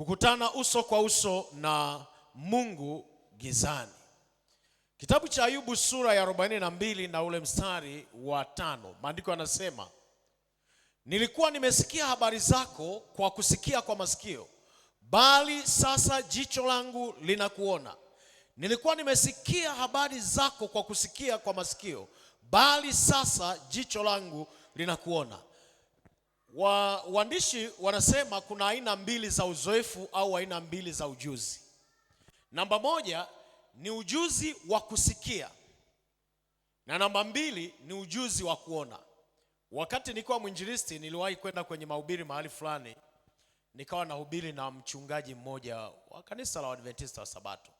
Kukutana uso kwa uso na Mungu gizani. Kitabu cha Ayubu sura ya 42 na ule mstari wa 5. Maandiko yanasema, nilikuwa nimesikia habari zako kwa kusikia kwa masikio, bali sasa jicho langu linakuona. Nilikuwa nimesikia habari zako kwa kusikia kwa masikio, bali sasa jicho langu linakuona. Waandishi wanasema kuna aina mbili za uzoefu au aina mbili za ujuzi. Namba moja ni ujuzi wa kusikia, na namba mbili ni ujuzi wa kuona. Wakati nilikuwa mwinjilisti, niliwahi kwenda kwenye mahubiri mahali fulani, nikawa nahubiri na mchungaji mmoja wa kanisa la Waadventista wa Sabato.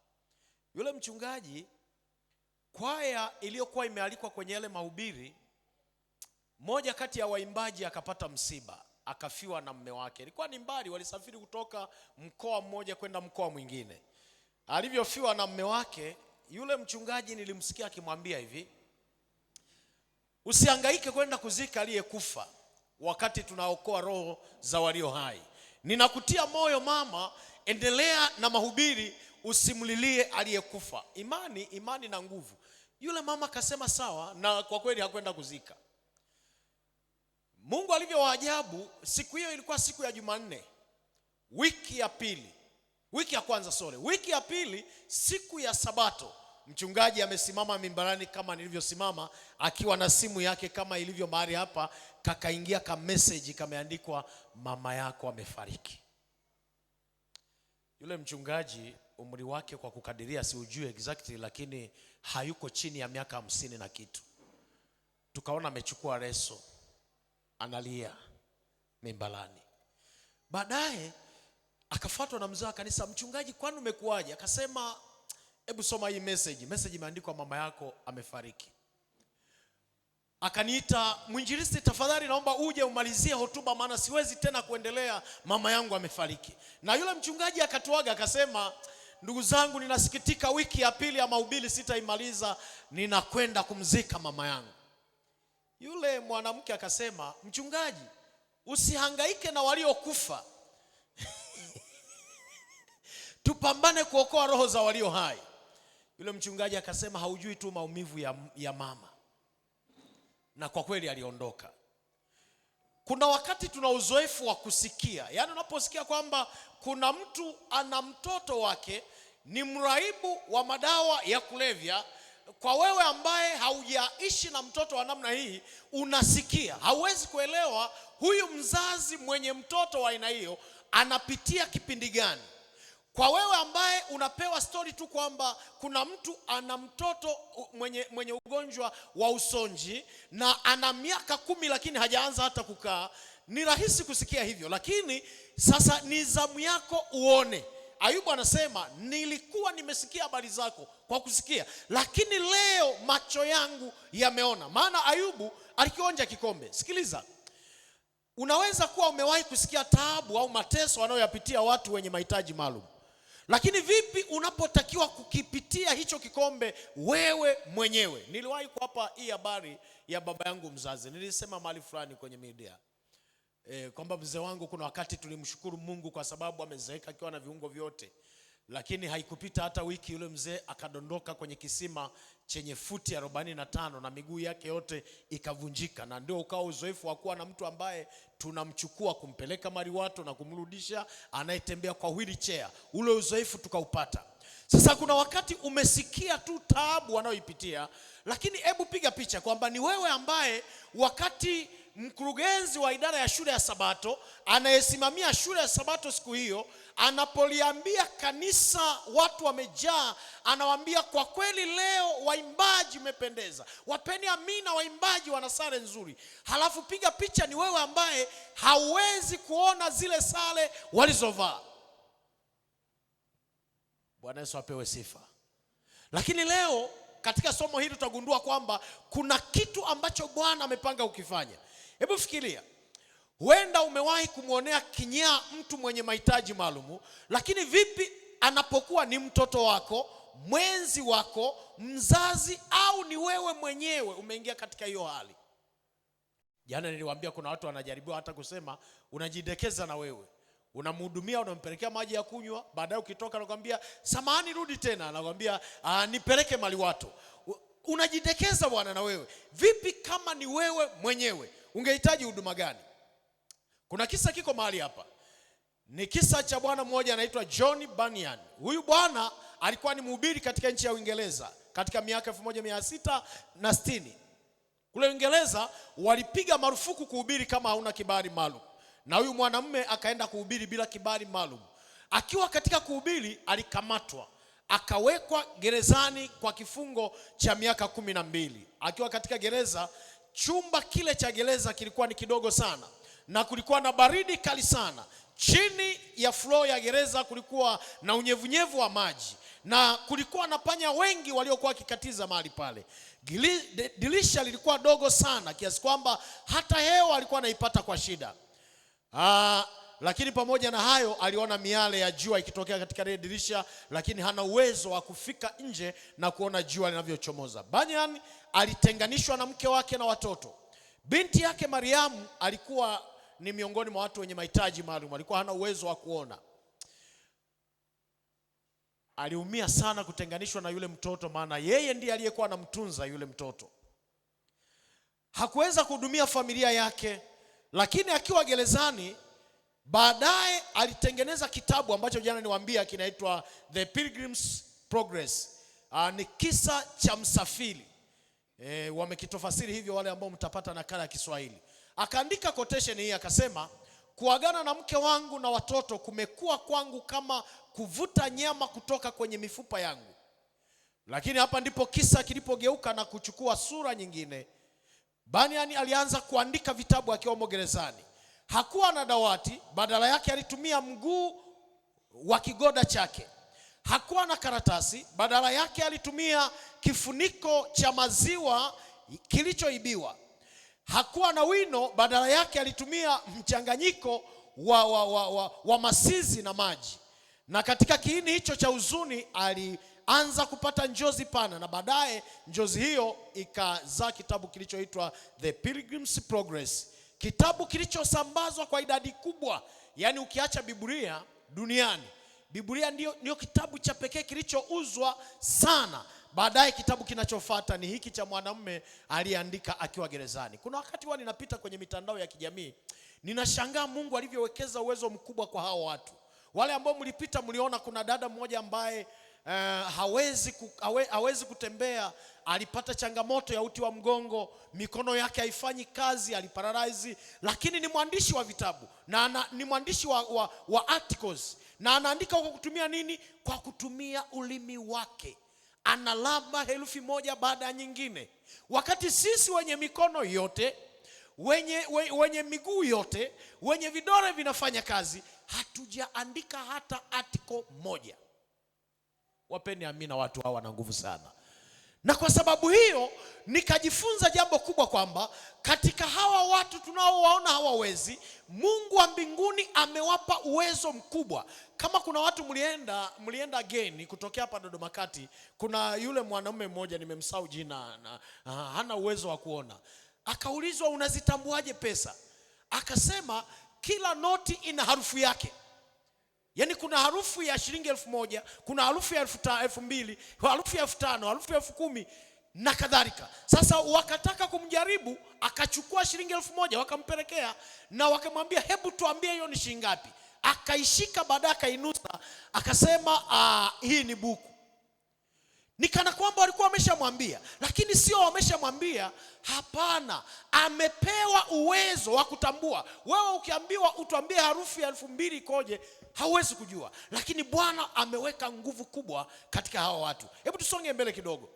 Yule mchungaji, kwaya iliyokuwa imealikwa kwenye yale mahubiri, mmoja kati ya waimbaji akapata msiba, akafiwa na mume wake. Ilikuwa ni mbali, walisafiri kutoka mkoa mmoja kwenda mkoa mwingine. Alivyofiwa na mume wake, yule mchungaji nilimsikia akimwambia hivi, usihangaike kwenda kuzika aliyekufa wakati tunaokoa roho za walio hai. Ninakutia moyo mama, endelea na mahubiri, usimlilie aliyekufa. Imani na nguvu. Yule mama akasema sawa, na kwa kweli hakwenda kuzika. Mungu alivyowaajabu, siku hiyo ilikuwa siku ya Jumanne, wiki ya pili, siku ya Sabato. Mchungaji amesimama mimbarani kama nilivyosimama, akiwa na simu yake kama ilivyo mahali hapa, kakaingia ka message kameandikwa, mama yako amefariki. Yule mchungaji umri wake kwa kukadiria siujue exactly, lakini hayuko chini ya miaka 50 na kitu. Tukaona amechukua leso, analia mimbalani. Baadaye akafuatwa na mzee wa kanisa, mchungaji, kwani umekuaje? Akasema, hebu soma hii message. Message imeandikwa, mama yako amefariki. Akaniita, mwinjilisti, tafadhali naomba uje umalizie hotuba, maana siwezi tena kuendelea, mama yangu amefariki. Na yule mchungaji akatuaga akasema, ndugu zangu, ninasikitika, wiki ya pili ya mahubiri sitaimaliza, ninakwenda kumzika mama yangu. Yule mwanamke akasema, mchungaji, usihangaike na waliokufa tupambane kuokoa roho za walio hai. Yule mchungaji akasema, haujui tu maumivu ya mama. Na kwa kweli aliondoka. Kuna wakati tuna uzoefu wa kusikia, yaani unaposikia kwamba kuna mtu ana mtoto wake ni mraibu wa madawa ya kulevya. Kwa wewe ambaye haujaishi na mtoto wa namna hii, unasikia, hauwezi kuelewa huyu mzazi mwenye mtoto wa aina hiyo anapitia kipindi gani. Kwa wewe ambaye unapewa story tu kwamba kuna mtu ana mtoto mwenye ugonjwa wa usonji na ana miaka 10 lakini hajaanza hata kukaa, ni rahisi kusikia hivyo. Lakini sasa ni zamu yako uone. Ayubu anasema, nilikuwa nimesikia habari zako kwa kusikia, lakini leo macho yangu yameona. Maana Ayubu alikionja kikombe. Sikiliza, unaweza kuwa umewahi kusikia taabu au mateso wanayoyapitia watu wenye mahitaji maalum, lakini vipi unapotakiwa kukipitia hicho kikombe wewe mwenyewe? Niliwahi kuwapa hii habari ya baba yangu mzazi. Nilisema mahali fulani kwenye media kwamba mzee wangu kuna wakati tulimshukuru Mungu kwa sababu amezeeka akiwa na viungo vyote, lakini haikupita hata wiki yule mzee akadondoka kwenye kisima chenye futi 45 na miguu yake yote ikavunjika. Na ndio ukawa uzoefu wa kuwa na mtu ambaye tunamchukua kumpeleka Mariwato na kumrudisha, anayetembea kwa wheelchair. Ule uzoefu tukaupata. Sasa kuna wakati umesikia tu taabu wanayoipitia, lakini hebu piga picha kwamba ni wewe ambaye wakati mkurugenzi wa idara ya shule ya Sabato anayesimamia shule ya Sabato siku hiyo anapoliambia kanisa watu wamejaa, anawaambia, kwa kweli leo waimbaji umependeza, wapeni amina, waimbaji wana sare nzuri. Halafu piga picha ni wewe ambaye hauwezi kuona zile sare walizovaa. Bwana Yesu apewe sifa. Lakini leo katika somo hili tutagundua kwamba kuna kitu ambacho Bwana amepanga ukifanya. Hebu fikiria, huenda umewahi kumwonea kinyaa mtu mwenye mahitaji maalumu, lakini vipi anapokuwa ni mtoto wako, mwenzi wako, mzazi, au ni wewe mwenyewe umeingia katika hiyo hali? Jana niliwaambia kuna watu wanajaribiwa hata kusema unajidekeza na wewe. Unamhudumia, unampelekea maji ya kunywa, baadaye ukitoka anakuambia samahani, rudi tena, anakuambia nipeleke maliwato. Unajidekeza bwana. Na wewe vipi kama ni wewe mwenyewe, ungehitaji huduma gani? Kuna kisa kiko mahali hapa. Ni kisa cha bwana mmoja anaitwa John Bunyan. Huyu bwana alikuwa ni mhubiri katika nchi ya Uingereza katika miaka 1660. Kule Uingereza walipiga marufuku kuhubiri kama hauna kibali maalum. Na huyu mwanamume akaenda kuhubiri bila kibali maalum. Akiwa katika kuhubiri alikamatwa, akawekwa gerezani kwa kifungo cha miaka 12. Akiwa katika gereza, chumba kile cha gereza kilikuwa ni kidogo sana na kulikuwa na baridi kali sana. Chini ya floor ya gereza kulikuwa na unyevunyevu wa maji na kulikuwa na panya wengi waliokuwa wakikatiza mahali pale. Dirisha lilikuwa dogo sana kiasi kwamba hata hewa alikuwa anaipata kwa shida. Lakini pamoja na hayo aliona miale ya jua ikitokea katika ile dirisha, lakini hana uwezo wa kufika nje na kuona jua linavyochomoza. Bunyan alitenganishwa na mke wake na watoto. Binti yake Mariamu alikuwa ni miongoni mwa watu wenye mahitaji maalum, alikuwa hana uwezo wa kuona. Aliumia sana kutenganishwa na yule mtoto, maana yeye ndiye aliyekuwa anamtunza yule mtoto. Hakuweza kuhudumia familia yake, lakini akiwa gerezani baadaye alitengeneza kitabu ambacho jana niwaambia kinaitwa The Pilgrim's Progress. Ni kisa cha msafiri. Wamekitofasiri hivyo wale ambao mtapata nakala ya Kiswahili. Akaandika quotation hii akasema, kuagana na mke wangu na watoto kumekuwa kwangu kama kuvuta nyama kutoka kwenye mifupa yangu. Lakini hapa ndipo kisa kilipogeuka na kuchukua sura nyingine. Bunyan alianza kuandika vitabu akiwa gerezani. Hakuwa na dawati, badala yake alitumia mguu wa kigoda chake. Hakuwa na karatasi, badala yake alitumia kifuniko cha maziwa kilichoibiwa. Hakuwa na wino, badala yake alitumia mchanganyiko wa masizi na maji. Na katika kiini hicho cha huzuni alianza kupata njozi pana, na baadaye njozi hiyo ikazaa kitabu kilichoitwa The Pilgrim's Progress, kitabu kilichosambazwa kwa idadi kubwa. Yaani ukiacha Biblia duniani, Biblia ndio kitabu cha pekee kilichouzwa sana. Baadaye kitabu kinachofuata ni hiki cha mwanamume aliyeandika akiwa gerezani. Kuna wakati huwa ninapita kwenye mitandao ya kijamii, ninashangaa Mungu alivyowekeza uwezo mkubwa kwa hao watu. Wale ambao mlipita mliona kuna dada mmoja ambaye hawezi kutembea, alipata changamoto ya uti wa mgongo, mikono yake haifanyi kazi, aliparalyze, lakini ni mwandishi wa vitabu na ni mwandishi wa articles, na anaandika kwa kutumia nini? Kwa kutumia ulimi wake. Analamba herufi moja baada ya nyingine. Wakati sisi wenye mikono yote, wenye miguu yote, wenye vidole vinafanya kazi, hatujaandika hata article moja. Wapeni amina, watu hawa wana nguvu sana. Na kwa sababu hiyo nikajifunza jambo kubwa, kwamba katika hawa watu tunaowaona hawawezi, Mungu wa mbinguni amewapa uwezo mkubwa. Kama kuna watu mlienda geni kutokea hapa Dodoma Kati, kuna yule mwanamume mmoja nimemsahau jina, na hana uwezo wa kuona. Akaulizwa, unazitambuaje pesa? Akasema kila noti ina harufu yake. Yaani kuna harufu ya shilingi 1000, kuna harufu ya 2000, harufu ya 5000, harufu ya 10000 na kadhalika. Sasa wakataka kumjaribu, akachukua shilingi 1000 wakampelekea na wakamwambia, hebu tuambie hiyo ni shilingi ngapi? Akaishika, baadaye akainusa, akasema hii ni buku. Nikana kwamba walikuwa wameshamwambia, lakini sio wameshamwambia. Hapana, amepewa uwezo wa kutambua. Wewe ukiambiwa utuambie harufu ya 2000 ikoje, hauwezi kujua, lakini Bwana ameweka nguvu kubwa katika hawa watu. Hebu tusonge mbele kidogo.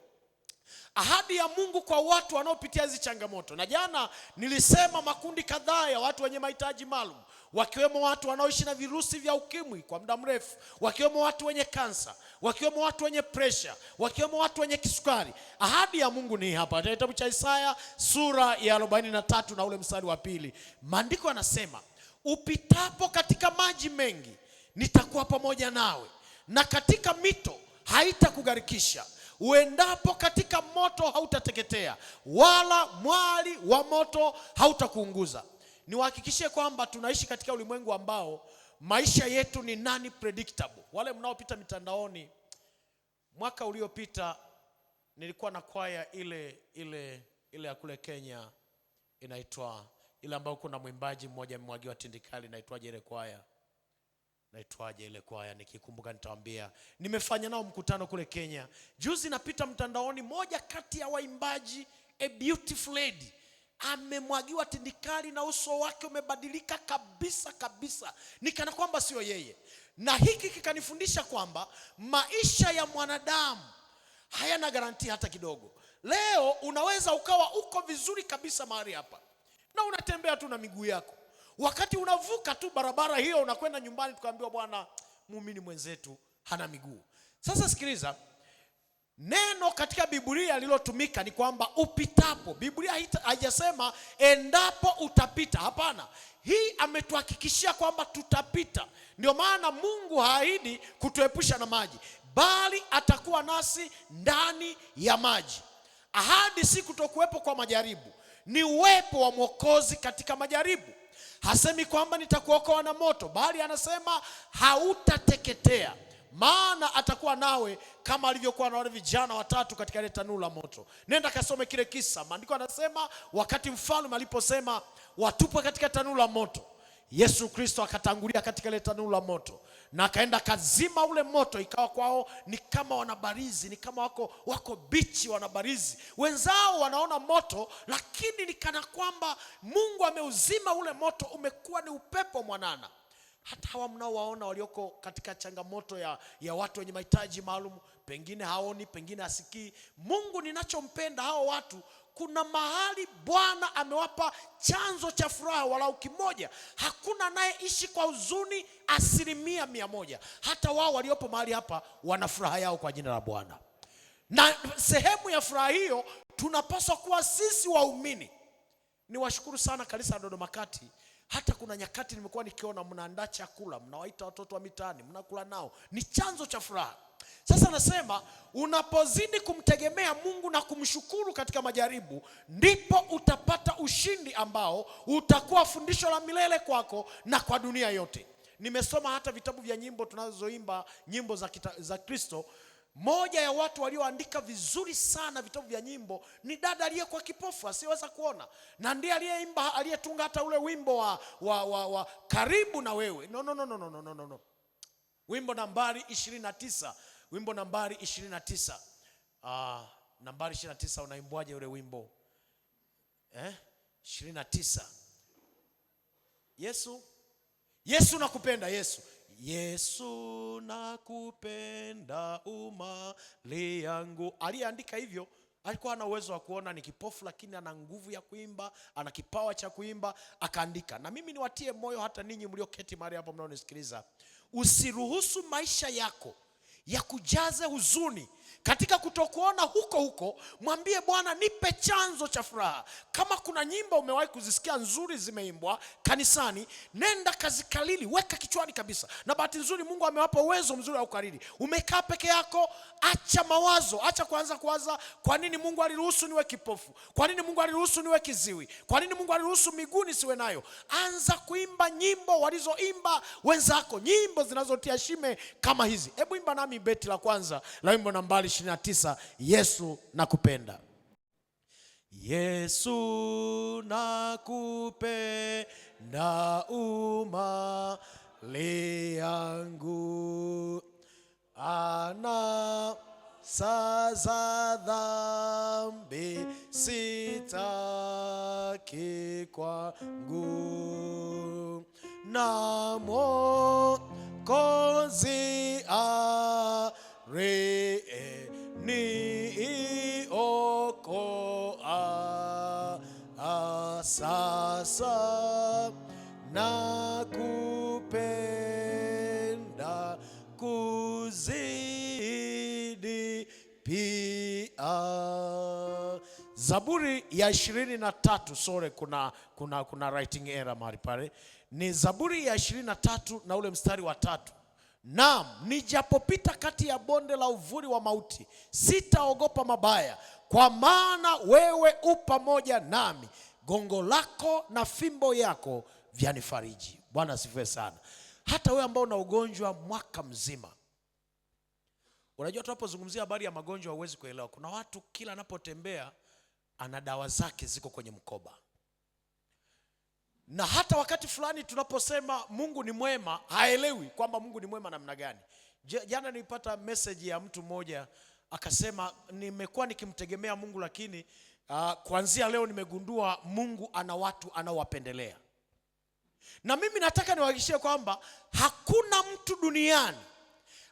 Ahadi ya Mungu kwa watu wanaopitia hizi changamoto. Na jana nilisema makundi kadhaa ya watu wenye mahitaji maalum, wakiwemo watu wanaoishi na virusi vya ukimwi kwa muda mrefu, wakiwemo watu wenye kansa, wakiwemo watu wenye pressure, wakiwemo watu wenye kisukari. Ahadi ya Mungu ni hapa katika kitabu cha Isaya sura ya 43 na ule mstari wa 2. Maandiko yanasema, upitapo katika maji mengi nitakuwa pamoja nawe, na katika mito haitakugharikisha. Uendapo katika moto hautateketea, wala mwali wa moto hautakuunguza. Niwahakikishie kwamba tunaishi katika ulimwengu ambao maisha yetu ni nani predictable. Wale mnaopita mitandaoni, mwaka uliopita nilikuwa na kwaya ile ya kule Kenya, inaitwa ile ambayo kuna mwimbaji mmoja amemwagiwa tindikali, inaitwaje ile kwaya? Naitwaje ile kwaya? Nikikumbuka nitawaambia. Nimefanya nao mkutano kule Kenya. Juzi napita mtandaoni, moja kati ya waimbaji, a beautiful lady, amemwagiwa tindikali na uso wake umebadilika kabisa. Nikana kwamba sio yeye. Na hiki kikanifundisha kwamba maisha ya mwanadamu hayana garantia hata kidogo. Leo unaweza ukawa uko vizuri kabisa mahali hapa na unatembea tu na miguu yako. Wakati unavuka tu barabara hiyo unakwenda nyumbani, tukaambiwa bwana, muumini mwenzetu hana miguu. Sasa sikiliza, neno katika Biblia lilotumika ni kwamba upitapo. Biblia haijasema endapo utapita, hapana. Hii ametuhakikishia kwamba tutapita. Ndio maana Mungu haahidi kutuepusha na maji, bali atakuwa nasi ndani ya maji. Ahadi si kutokuwepo kwa majaribu, ni uwepo wa Mwokozi katika majaribu. Hasemi kwamba nitakuokoa na moto, bali anasema hautateketea, maana atakuwa nawe kama alivyokuwa na wale vijana watatu katika ile tanuru la moto. Nenda kasome kile kisa. Maandiko anasema wakati mfalme aliposema watupwe katika tanuru la moto, Yesu Kristo akatangulia katika ile tanuru la moto na akaenda kazima ule moto. Ikawa kwao ni kama wanabarizi, ni kama wako bichi wanabarizi. Wenzao wanaona moto, lakini ni kana kwamba Mungu ameuzima ule moto, umekuwa ni upepo mwanana. Hata hawa mnaowaona walioko katika changamoto ya watu wenye mahitaji maalum, pengine haoni, pengine hasikii. Mungu ninachompenda hao watu, kuna mahali Bwana amewapa chanzo cha furaha walau kimoja. Hakuna anayeishi kwa huzuni 100%. Hata wao waliopo mahali hapa wana furaha yao kwa jina la Bwana. Na sehemu ya furaha hiyo tunapaswa kuwa sisi waumini. Niwashukuru sana kanisa la Dodoma Kati. Hata kuna nyakati nimekuwa nikiona mnaandaa chakula, mnawaita watoto wa mitaani, mnakula nao. Ni chanzo cha furaha. Sasa nasema unapozidi kumtegemea Mungu na kumshukuru katika majaribu, ndipo utapata ushindi ambao utakuwa fundisho la milele kwako na kwa dunia yote. Nimesoma hata vitabu vya nyimbo tunazoimba, nyimbo za Kristo. Moja ya watu walioandika vizuri sana vitabu vya nyimbo ni dada aliyekuwa kipofu asiweza kuona, na ndiye aliyeimba, aliyetunga hata ule wimbo wa karibu na wewe. No. Wimbo nambari 29. Wimbo nambari 29. Nambari 29 unaimbwaje ule wimbo? 29. Yesu nakupenda, Yesu nakupenda umali yangu. Aliyeandika hivyo alikuwa ana uwezo wa kuona, ni kipofu, lakini ana nguvu ya kuimba, ana kipawa cha kuimba, akaandika. Na mimi niwatie moyo hata ninyi mlioketi mahali hapo mnaonisikiliza, usiruhusu maisha yako ya kujaze huzuni katika kutokuona huko. Mwambie Bwana, nipe chanzo cha furaha. Kama kuna nyimbo umewahi kuzisikia nzuri zimeimbwa kanisani, nenda kazikalili, weka kichwani kabisa. Na bahati nzuri Mungu amewapa uwezo mzuri wa kukariri. Umekaa peke yako, acha mawazo, acha kuanza kuwaza kwa nini Mungu aliruhusu niwe kipofu, kwa nini Mungu aliruhusu niwe kiziwi, kwa nini Mungu aliruhusu miguu nisiwe nayo. Anza kuimba nyimbo walizoimba wenzako, nyimbo zinazotia shime kama hizi. Hebu imba nami beti la kwanza la wimbo nambari 29, Yesu nakupenda. Yesu nakupenda umali yangu, ana sasa dhambi sitaki kwangu, na Mwokozi ni okoa. Sasa nakupenda kuzidi pia. Zaburi ya 23, sorry, kuna writing error mahali pale. Ni Zaburi ya 23 na ule mstari wa 3. Naam, nijapopita kati ya bonde la uvuli wa mauti, sitaogopa mabaya, kwa maana wewe u pamoja nami, gongo lako na fimbo yako vyanifariji. Bwana asifiwe sana. Hata wewe ambao una ugonjwa mwaka mzima. Unajua tunapozungumzia habari ya magonjwa huwezi kuelewa. Kuna watu kila anapotembea ana dawa zake ziko kwenye mkoba. Na hata wakati fulani tunaposema Mungu ni mwema, haelewi kwamba Mungu ni mwema namna gani. Jana nilipata message ya mtu mmoja akasema, nimekuwa nikimtegemea Mungu lakini kuanzia leo nimegundua Mungu ana watu anaowapendelea. Na mimi nataka niwahakikishie kwamba hakuna mtu duniani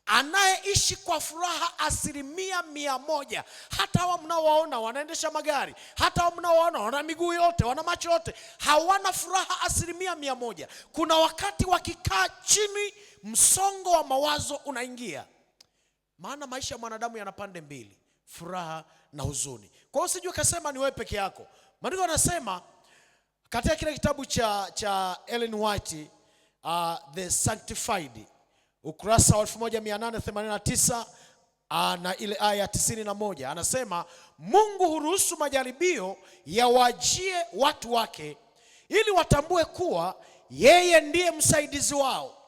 anayeishi kwa furaha 100%. Hata hawa mnaowaona wanaendesha magari, hata hawa mnaowaona wana miguu yote, wana macho yote, hawana furaha 100%. Kuna wakati wakikaa chini msongo wa mawazo unaingia. Maana maisha ya mwanadamu yana pande mbili, furaha na huzuni. Kwa hiyo usijue kasema ni wewe peke yako. Maandiko yanasema katika kile kitabu cha Ellen White, The Sanctified, ukurasa wa 1889 na ile aya 91, anasema Mungu huruhusu majaribio yawajie watu wake ili watambue kuwa yeye ndiye msaidizi wao.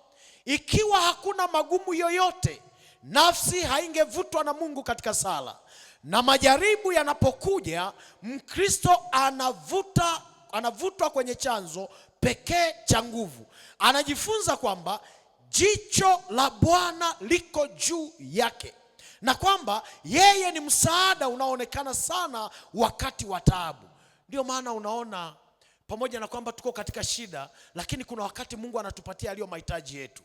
Ikiwa hakuna magumu yoyote, nafsi haingevutwa na Mungu katika sala. Na majaribu yanapokuja, Mkristo anavutwa kwenye chanzo pekee cha nguvu. Anajifunza kwamba jicho la Bwana liko juu yake, na kwamba yeye ni msaada unaoonekana sana wakati wa taabu. Ndio maana unaona pamoja na kwamba tuko katika shida, lakini kuna wakati Mungu anatupatia aliyo mahitaji yetu.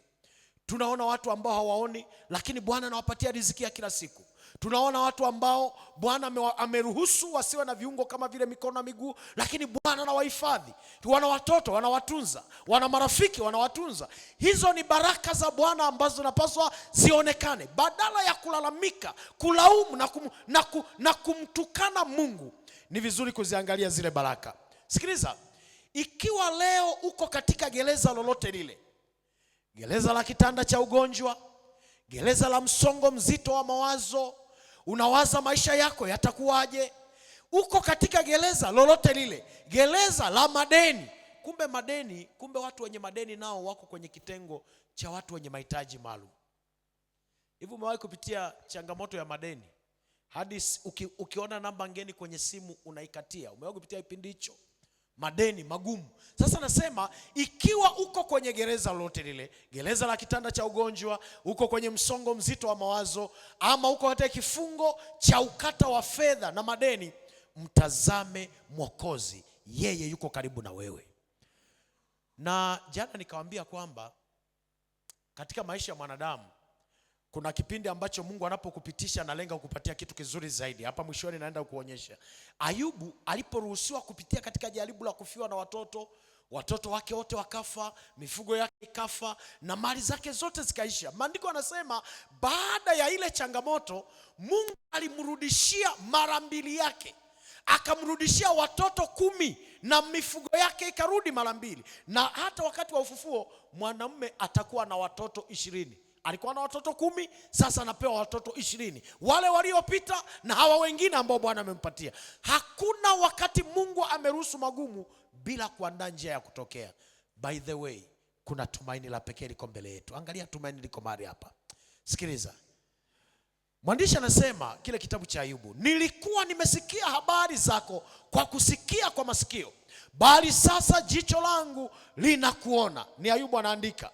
Tunaona watu ambao hawaoni, lakini Bwana anawapatia riziki ya kila siku. Tunaona watu ambao Bwana ameruhusu wasiwe na viungo kama vile mikono na miguu, lakini Bwana anawahifadhi. Wana watoto, wanawatunza. Wana marafiki, wanawatunza. Hizo ni baraka za Bwana ambazo zinapaswa zionekane. Badala ya kulalamika, kulaumu na kumtukana Mungu, ni vizuri kuziangalia zile baraka. Sikiliza, ikiwa leo uko katika gereza lolote lile, gereza la kitanda cha ugonjwa, gereza la msongo mzito wa mawazo, unawaza maisha yako yatakuwaje, uko katika gereza lolote lile, gereza la madeni. Kumbe watu wenye madeni nao wako kwenye kitengo cha watu wenye mahitaji maalum. Hivi umewahi kupitia changamoto ya madeni? Hadi ukiona namba ngeni kwenye simu unaikatia. Umewahi kupitia kipindi hicho? Madeni magumu. Sasa nasema ikiwa uko kwenye gereza lolote lile, gereza la kitanda cha ugonjwa, uko kwenye msongo mzito wa mawazo, ama uko katika kifungo cha ukata wa fedha na madeni, mtazame Mwokozi. Yeye yuko karibu na wewe. Na jana nikawaambia kwamba katika maisha ya mwanadamu kuna kipindi ambacho Mungu anapokupitisha analenga kukupatia kitu kizuri zaidi. Hapa mwishoni naenda kukuonyesha. Ayubu aliporuhusiwa kupitia katika jaribu la kufiwa na watoto wake wote wakafa, mifugo yake ikafa, na mali zake zote zikaisha. Maandiko yanasema baada ya ile changamoto, Mungu alimrudishia mara 2 yake. Akamrudishia watoto 10 na mifugo yake ikarudi mara 2. Na hata wakati wa ufufuo mwanamume atakuwa na watoto 20. Alikuwa na watoto 10, sasa anapewa watoto 20. Wale waliopita na hawa wengine ambao Bwana amempatia. Hakuna wakati Mungu ameruhusu magumu bila kuandaa njia ya kutokea. By the way, kuna tumaini la pekee liko mbele yetu. Angalia tumaini liko mahali hapa. Sikiliza. Mwandishi anasema kile kitabu cha Ayubu, nilikuwa nimesikia habari zako kwa kusikia kwa masikio, bali sasa jicho langu linakuona. Ni Ayubu anaandika.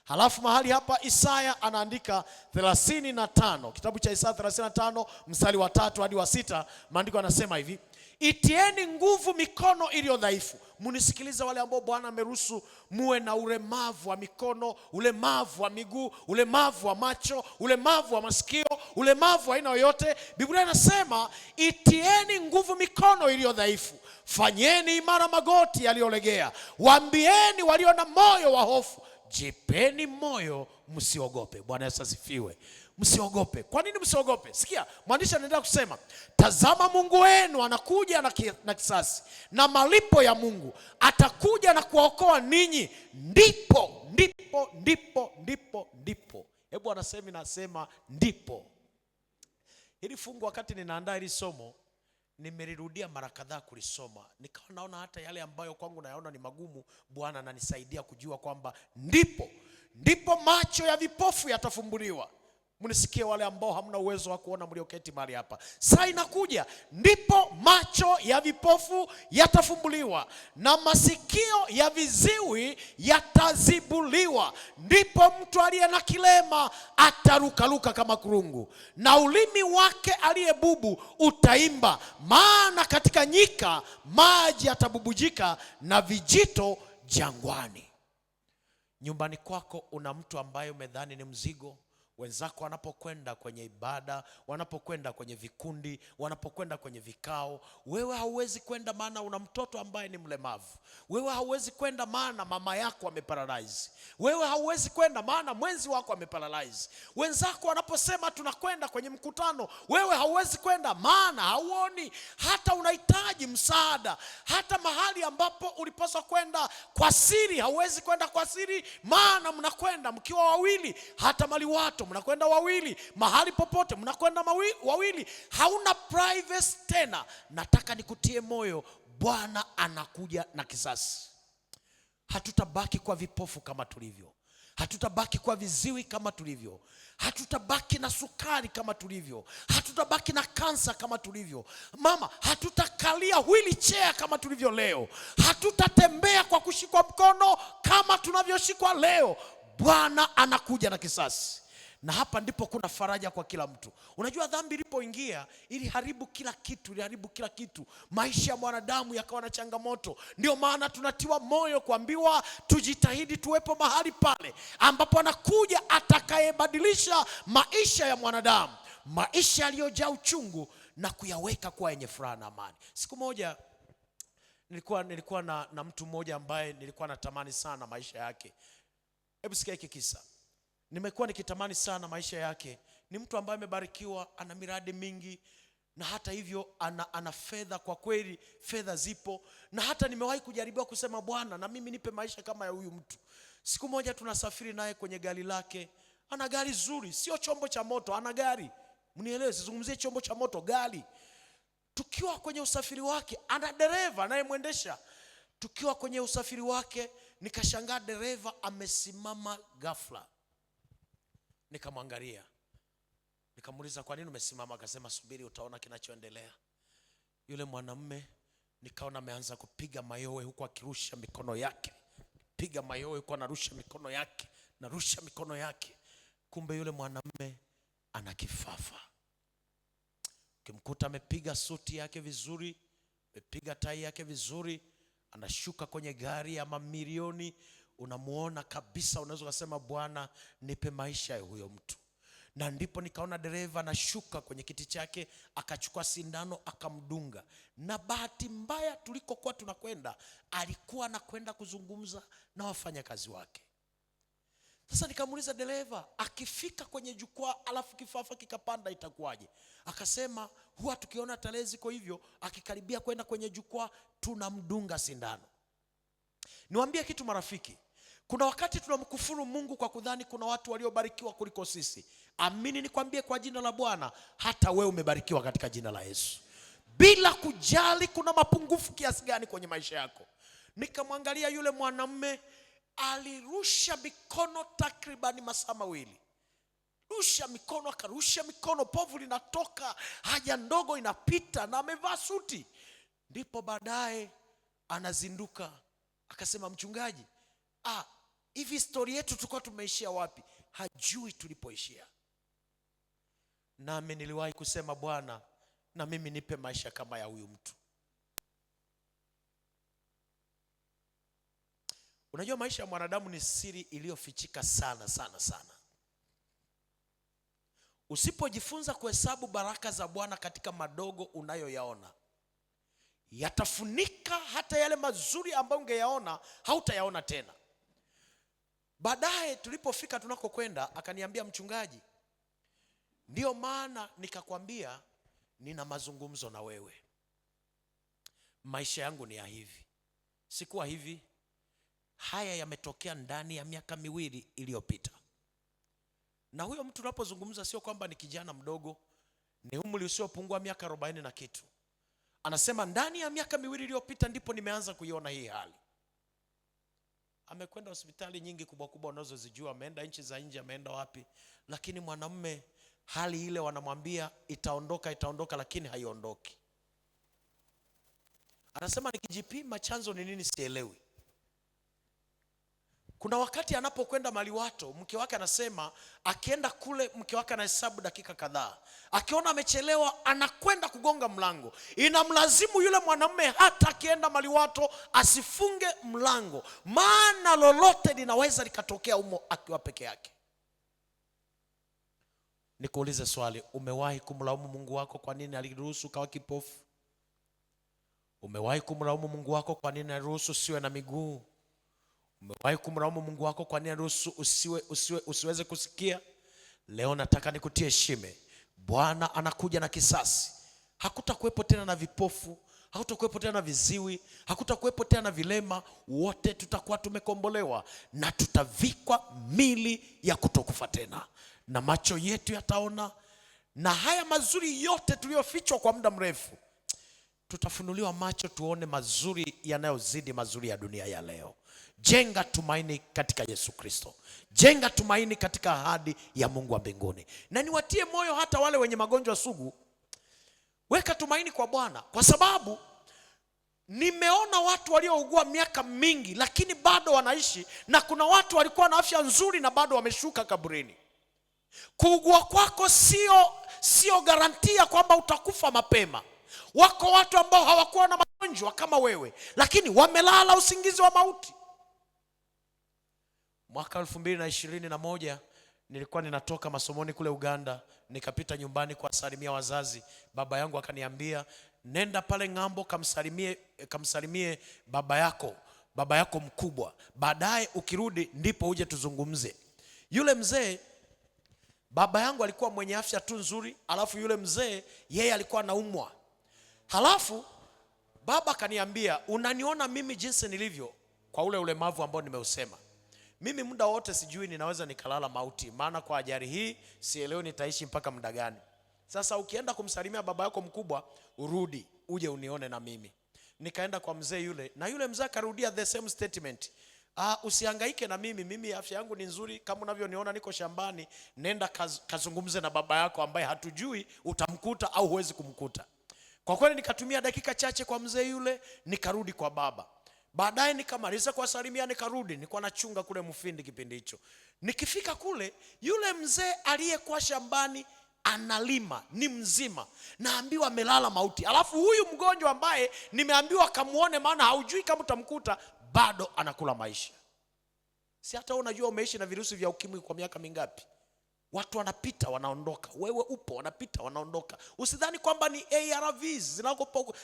Halafu mahali hapa Isaya anaandika 35, kitabu cha Isaya 35 mstari wa 3 hadi wa 6, maandiko yanasema hivi: itieni nguvu mikono iliyo dhaifu. Munisikilize wale ambao Bwana ameruhusu muwe na ulemavu wa mikono, ulemavu wa miguu, ulemavu wa macho, ulemavu wa masikio, ulemavu wa aina yoyote. Biblia inasema itieni nguvu mikono iliyo dhaifu, fanyeni imara magoti yaliyolegea, waambieni walio na moyo wa hofu, jipeni moyo, msiogope. Bwana Yesu asifiwe. Msiogope. Kwa nini msiogope? Sikia, mwandishi anaendelea kusema, tazama Mungu wenu anakuja na kisasi, na malipo ya Mungu atakuja na kuwaokoa ninyi. Ndipo. Hebu anasema, nasema ndipo. Hili fungu wakati ninaandaa hili somo nimelirudia mara kadhaa kulisoma. Nikawa naona hata yale ambayo kwangu nayaona ni magumu, Bwana ananisaidia kujua kwamba ndipo. ndipo macho ya vipofu yatafumbuliwa. Mnisikie wale ambao hamna uwezo wa kuona mlioketi mahali hapa. Saa inakuja ndipo macho ya vipofu yatafumbuliwa na masikio ya viziwi yatazibuliwa. Ndipo mtu aliye na kilema atarukaruka kama kurungu, na ulimi wake aliye bubu utaimba. Maana katika nyika maji yatabubujika na vijito jangwani. Nyumbani kwako una mtu ambaye umedhani ni mzigo. Wenzako wanapokwenda kwenye ibada, wanapokwenda kwenye vikundi, wanapokwenda kwenye vikao, wewe hauwezi kwenda maana una mtoto ambaye ni mlemavu. Wewe hauwezi kwenda maana mama yako ameparalyze. Wewe hauwezi kwenda maana mwenzi wako ameparalyze. Wenzako wanaposema tunakwenda kwenye mkutano, wewe hauwezi kwenda maana hauoni. Hata unahitaji msaada, hata mahali ambapo ulipaswa kwenda kwa siri, hauwezi kwenda kwa siri maana mnakwenda mkiwa wawili. Hata maliwato mnakwenda wawili, mahali popote mnakwenda wawili, hauna privacy tena. Nataka nikutie moyo, Bwana anakuja na kisasi. Hatutabaki kwa vipofu kama tulivyo, hatutabaki kwa viziwi kama tulivyo, hatutabaki na sukari kama tulivyo, hatutabaki na kansa kama tulivyo. Mama, hatutakalia wheelchair kama tulivyo leo, hatutatembea kwa kushikwa mkono kama tunavyoshikwa leo. Bwana anakuja na kisasi. Na hapa ndipo kuna faraja kwa kila mtu. Unajua dhambi ilipoingia iliharibu kila kitu, iliharibu kila kitu. Maisha ya mwanadamu yakawa na changamoto. Ndio maana tunatiwa moyo kuambiwa tujitahidi tuwepo mahali pale ambapo anakuja atakayebadilisha maisha ya mwanadamu, maisha yaliyojaa uchungu na kuyaweka kuwa yenye furaha na amani. Siku moja nilikuwa na mtu mmoja ambaye nilikuwa natamani sana maisha yake. Hebu sikia hiki kisa. Nimekuwa nikitamani sana maisha yake. Ni mtu ambaye amebarikiwa, ana miradi mingi, na hata hivyo ana fedha. Kwa kweli fedha zipo, na hata nimewahi kujaribiwa kusema, Bwana na mimi nipe maisha kama ya huyu mtu. Siku moja tunasafiri naye kwenye gari lake. Ana gari zuri, sio chombo cha moto, ana gari. Mnielewe, sizungumzie chombo cha moto, gari. Tukiwa kwenye usafiri wake, ana dereva anayemwendesha. Tukiwa kwenye usafiri wake, nikashangaa dereva amesimama ghafla. Nikamwangalia, nikamuuliza, kwa nini umesimama? Akasema, subiri utaona kinachoendelea. Yule mwanamume nikaona ameanza kupiga mayowe huku akirusha mikono yake, piga mayowe huku anarusha mikono yake, narusha mikono yake. Kumbe yule mwanamume ana kifafa. Ukimkuta amepiga suti yake vizuri, amepiga tai yake vizuri, anashuka kwenye gari ya mamilioni, unamuona kabisa, unaweza kusema, Bwana nipe maisha ya huyo mtu. Na ndipo nikaona dereva anashuka kwenye kiti chake, akachukua sindano akamdunga. Na bahati mbaya tulikokuwa tunakwenda, alikuwa anakwenda kuzungumza na wafanyakazi wake. Sasa nikamuuliza dereva, akifika kwenye jukwaa alafu kifafa kikapanda itakuwaje? Akasema, huwa tukiona tarehe ziko hivyo, akikaribia kwenda kwenye jukwaa tunamdunga sindano. Niwaambie kitu marafiki, kuna wakati tunamkufuru Mungu kwa kudhani kuna watu waliobarikiwa kuliko sisi. Amini nikwambie kwa jina la Bwana, hata wewe umebarikiwa katika jina la Yesu. Bila kujali kuna mapungufu kiasi gani kwenye maisha yako. Nikamwangalia yule mwanamume, alirusha mikono takriban masaa mawili. Rusha mikono, akarusha mikono, povu linatoka, haja ndogo inapita, na amevaa suti. Ndipo baadaye anazinduka, akasema, mchungaji, hivi historia yetu tulikuwa tumeishia wapi? Hajui tulipoishia. Nami niliwahi kusema, Bwana na mimi nipe maisha kama ya huyu mtu. Unajua maisha ya mwanadamu ni siri iliyofichika sana sana sana. Usipojifunza kuhesabu baraka za Bwana katika madogo unayoyaona, yatafunika hata yale mazuri ambayo ungeyaona, hautayaona tena. Baadaye tulipofika tunakokwenda, akaniambia, mchungaji, ndio maana nikakwambia nina mazungumzo na wewe. Maisha yangu ni ya hivi, sikuwa hivi. Haya yametokea ndani ya miaka 2 iliyopita. Na huyo mtu tunapozungumza sio kwamba ni kijana mdogo, ni umri usiopungua miaka 40 na kitu. Anasema ndani ya miaka 2 iliyopita ndipo nimeanza kuiona hii hali. amekwenda hospitali nyingi kubwa kubwa unazozijua, ameenda nchi za nje, ameenda wapi, lakini mwanamume hali ile wanamwambia itaondoka, lakini haiondoki. Anasema nikijipima chanzo ni nini sielewi. Kuna wakati anapokwenda maliwato, mke wake anasema akienda kule mke wake anahesabu dakika kadhaa, akiona amechelewa anakwenda kugonga mlango. Inamlazimu yule mwanamume hata akienda maliwato asifunge mlango, maana lolote linaweza likatokea humo akiwa peke yake. Nikuulize swali, umewahi kumlaumu Mungu wako kwa nini aliruhusu kawa kipofu? Umewahi kumlaumu Mungu wako kwa nini aliruhusu usiwe na miguu? Umewahi kumlaumu Mungu wako kwa nini aliruhusu usiweze kusikia? Leo nataka nikutie shime. Bwana anakuja na kisasi. Hakutakuwepo tena na vipofu, hakutakuwepo tena na viziwi, hakutakuwepo tena na vilema. Wote tutakuwa tumekombolewa na tutavikwa mili ya kutokufa tena, na macho yetu yataona, na haya mazuri yote tuliyofichwa kwa muda mrefu tutafunuliwa macho, tuone mazuri yanayozidi mazuri ya dunia ya leo. Jenga tumaini katika Yesu Kristo. Jenga tumaini katika ahadi ya Mungu wa mbinguni. Na niwatie moyo hata wale wenye magonjwa sugu, weka tumaini kwa Bwana, kwa sababu nimeona watu waliougua miaka mingi lakini bado wanaishi, na kuna watu walikuwa na afya nzuri na bado wameshuka kaburini. Kuugua kwako sio garantia kwamba utakufa mapema. Wako watu ambao hawakuwa na magonjwa kama wewe, lakini wamelala usingizi wa mauti. Mwaka 2021 nilikuwa ninatoka masomoni kule Uganda, nikapita nyumbani kwa salimia wazazi. Baba yangu akaniambia, nenda pale ng'ambo kamsalimie baba yako mkubwa, baadaye ukirudi ndipo uje tuzungumze. Yule mzee, baba yangu alikuwa mwenye afya tu nzuri, alafu yule mzee yeye alikuwa anaumwa. Halafu baba kaniambia, unaniona mimi jinsi nilivyo kwa ule ulemavu ambao nimeusema. Mimi muda wote sijui ninaweza nikalala mauti, maana kwa ajali hii sielewi nitaishi mpaka muda gani. Sasa ukienda kumsalimia baba yako mkubwa, urudi uje unione na mimi. Nikaenda kwa mzee yule, na yule mzee akarudia the same statement. Usihangaike na mimi afya yangu ni nzuri, kama unavyoniona niko shambani. Nenda kazungumze na baba yako ambaye hatujui utamkuta au huwezi kumkuta. Kwa kweli nikatumia dakika chache kwa mzee yule, nikarudi kwa baba. Baadaye nikamaliza kuwasalimia, nikarudi. Nilikuwa nachunga kule Mufindi kipindi hicho. Nikifika kule, yule mzee aliyekuwa shambani analima, ni mzima, naambiwa amelala mauti. Alafu huyu mgonjwa ambaye nimeambiwa kamuone maana haujui kama utamkuta, bado anakula maisha. Si hata unajua umeishi na virusi vya ukimwi kwa miaka mingapi? Watu wanapita wanaondoka, wewe upo, wanapita wanaondoka. Usidhani kwamba ni ARVs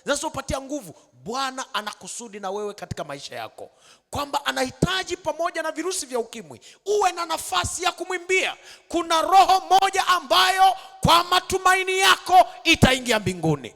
zinazopatia nguvu. Bwana anakusudi na wewe katika maisha yako, kwamba anahitaji pamoja na virusi vya ukimwi uwe na nafasi ya kumwimbia. Kuna roho moja ambayo kwa matumaini yako itaingia mbinguni.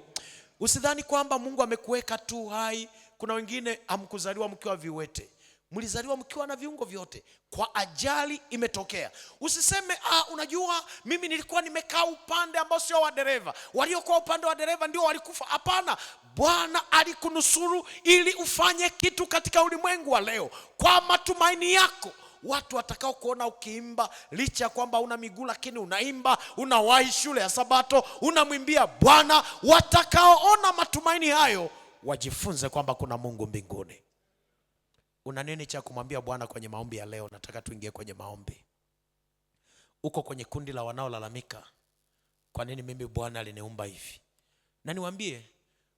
Usidhani kwamba Mungu amekuweka tu hai. Kuna wengine hamkuzaliwa mkiwa viwete, mlizaliwa mkiwa na viungo vyote. Kwa ajali imetokea. Usiseme unajua mimi nilikuwa nimekaa upande ambao sio wa dereva, waliokuwa upande wa dereva ndio walikufa. Hapana, Bwana alikunusuru ili ufanye kitu katika ulimwengu wa leo. Kwa matumaini yako, watu watakao kuona ukiimba, licha kwamba una miguu lakini unaimba, unawahi shule ya Sabato, unamwimbia Bwana, watakaoona matumaini hayo wajifunze kwamba kuna Mungu mbinguni. Una nini cha kumwambia Bwana kwenye maombi ya leo? Nataka tuingie kwenye maombi. Uko kwenye kundi la wanaolalamika, kwa nini mimi Bwana aliniumba hivi? Na niwaambie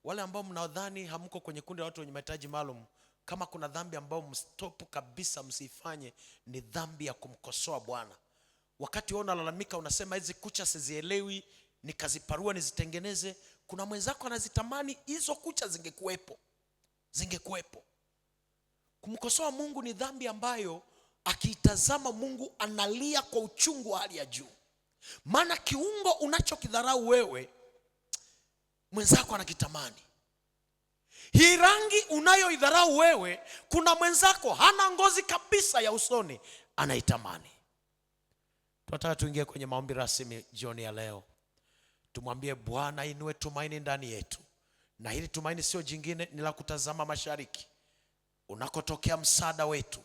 wale ambao mnadhani hamko kwenye kundi la watu wenye mahitaji maalum, kama kuna dhambi ambao mstopu kabisa msifanye, ni dhambi ya kumkosoa Bwana. Wakati wewe unalalamika unasema hizi kucha sizielewi, nikaziparua nizitengeneze, kuna mwenzako anazitamani hizo kucha zingekuwepo. Kumkosoa Mungu ni dhambi ambayo akiitazama Mungu analia kwa uchungu wa hali ya juu. Maana kiungo unachokidharau wewe, mwenzako anakitamani. Hii rangi unayoidharau wewe, kuna mwenzako hana ngozi kabisa ya usoni, anaitamani. Tunataka tuingie kwenye maombi rasmi jioni ya leo. Tumwambie Bwana inue tumaini ndani yetu. Na hili tumaini sio jingine, ni la kutazama mashariki, unakotokea msaada wetu.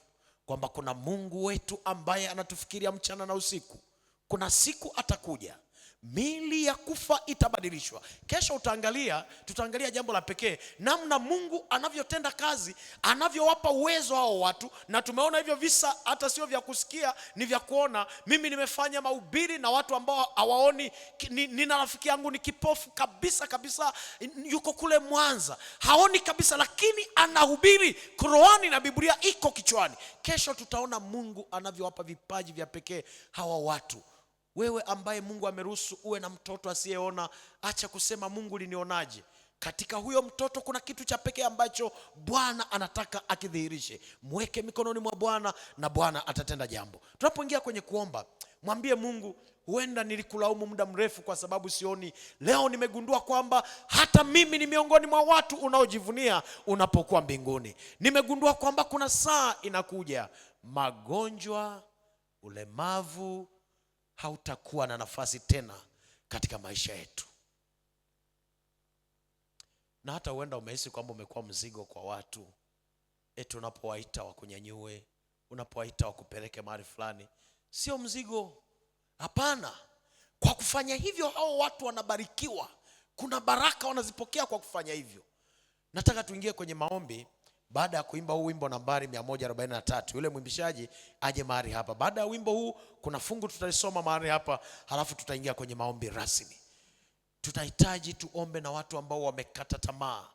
kwamba kuna Mungu wetu ambaye anatufikiria mchana na usiku. Kuna siku atakuja, miili ya kufa itabadilishwa. Kesho tutaangalia jambo la pekee, namna Mungu anavyotenda kazi, anavyowapa uwezo hao watu. Na tumeona hivyo visa, hata sio vya kusikia, ni vya kuona. Mimi nimefanya mahubiri na watu ambao hawaoni. Nina rafiki yangu ni kipofu kabisa, yuko kule Mwanza, haoni kabisa, lakini anahubiri Qur'ani na Biblia iko kichwani. Kesho tutaona Mungu anavyowapa vipaji vya pekee hawa watu. Wewe ambaye Mungu ameruhusu uwe na mtoto asiyeona, acha kusema Mungu linionaje. Katika huyo mtoto kuna kitu cha pekee ambacho Bwana anataka akidhihirishe. Mweke mikononi mwa Bwana na Bwana atatenda jambo. Tunapoingia kwenye kuomba, mwambie Mungu, huenda nilikulaumu muda mrefu kwa sababu sioni. Leo nimegundua kwamba hata mimi ni miongoni mwa watu unaojivunia unapokuwa mbinguni. Nimegundua kwamba kuna saa inakuja, magonjwa, ulemavu hautakuwa na nafasi tena katika maisha yetu. Na hata huenda umehisi kwamba umekuwa mzigo kwa watu. Eti unapowaita wakunyanyue, unapowaita wakupeleke mahali fulani, sio mzigo. Hapana. Kwa kufanya hivyo hao watu wanabarikiwa. Kuna baraka wanazipokea kwa kufanya hivyo. Nataka tuingie kwenye maombi. Baada ya kuimba huu wimbo nambari 143, yule mwimbishaji aje mahali hapa. Baada ya wimbo huu kuna fungu tutalisoma mahali hapa, halafu tutaingia kwenye maombi rasmi. Tutahitaji tuombe na watu ambao wamekata tamaa,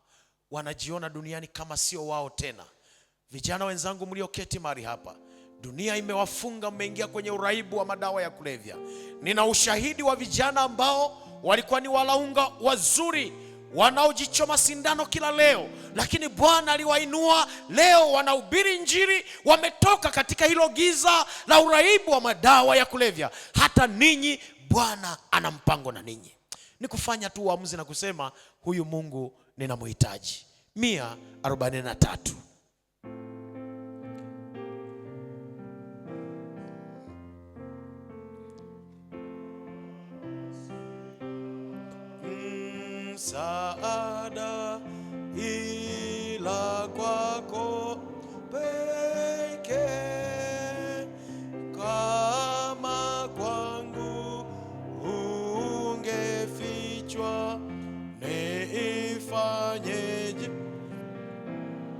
wanajiona duniani kama sio wao tena. Vijana wenzangu mlioketi mahali hapa, dunia imewafunga, mmeingia kwenye uraibu wa madawa ya kulevya. Nina ushahidi wa vijana ambao walikuwa ni walaunga wazuri, wanaojichoma sindano kila leo, lakini Bwana aliwainua. Leo wanahubiri Injili, wametoka katika hilo giza la uraibu wa madawa ya kulevya. Hata ninyi Bwana ana mpango na ninyi. Ni kufanya tu uamuzi na kusema, huyu Mungu ninamhitaji. 143. Msaada ila kwako pekee, kama kwangu ungefichwa, nifanyeje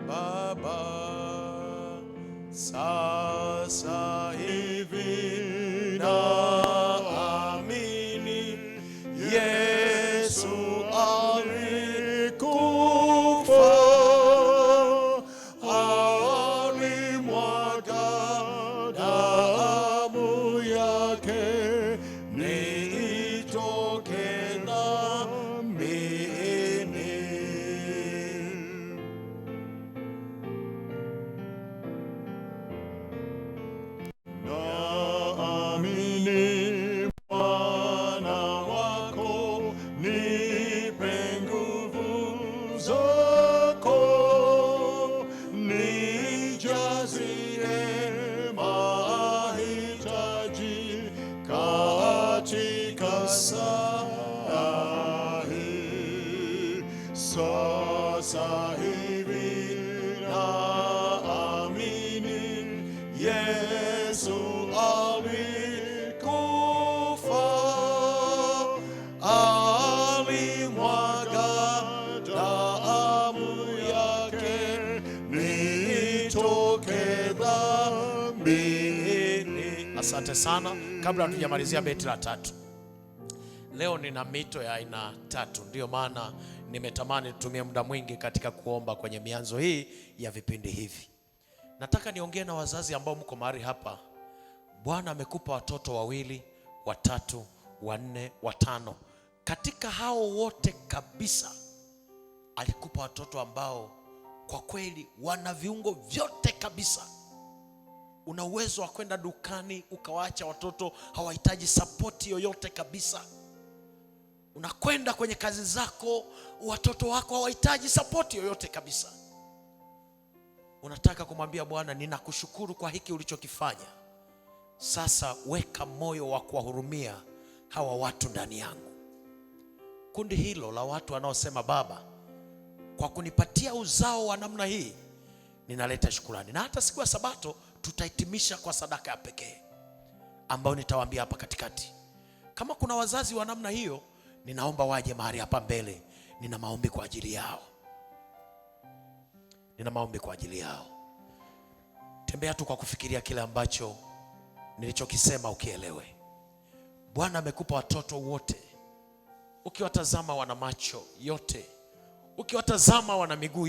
Baba? Sasa hivi naamini Yesu sasa hivi naamini Yesu alikufa, alimwaga damu yake nitoke dhambini. Asante sana. Kabla hatujamalizia beti la 3, leo nina mito ya aina 3. Ndio maana nimetamani tutumie muda mwingi katika kuomba kwenye mianzo hii ya vipindi hivi. Nataka niongee na wazazi ambao mko mahali hapa. Bwana amekupa watoto 2, 3, 4, 5. Katika hao wote kabisa alikupa watoto ambao kwa kweli wana viungo vyote kabisa. Una uwezo wa kwenda dukani ukawaacha watoto hawahitaji support yoyote kabisa. Unakwenda kwenye kazi zako, watoto wako hawahitaji support yoyote kabisa. Unataka kumwambia Bwana, ninakushukuru kwa hiki ulichokifanya. Sasa weka moyo wa kuwahurumia hawa watu ndani yangu. Kundi hilo la watu wanaosema, Baba, kwa kunipatia uzao wa namna hii ninaleta shukrani. Na hata siku ya Sabato tutahitimisha kwa sadaka ya pekee ambayo nitawaambia hapa katikati. Kama kuna wazazi wa namna hiyo, ninaomba waje mahali hapa mbele. Nina maombi kwa ajili yao. Nina maombi kwa ajili yao. Tembea tu kwa kufikiria kile ambacho nilichokisema ukielewe. Bwana amekupa watoto wote. Ukiwatazama wana macho yote, ukiwatazama wana miguu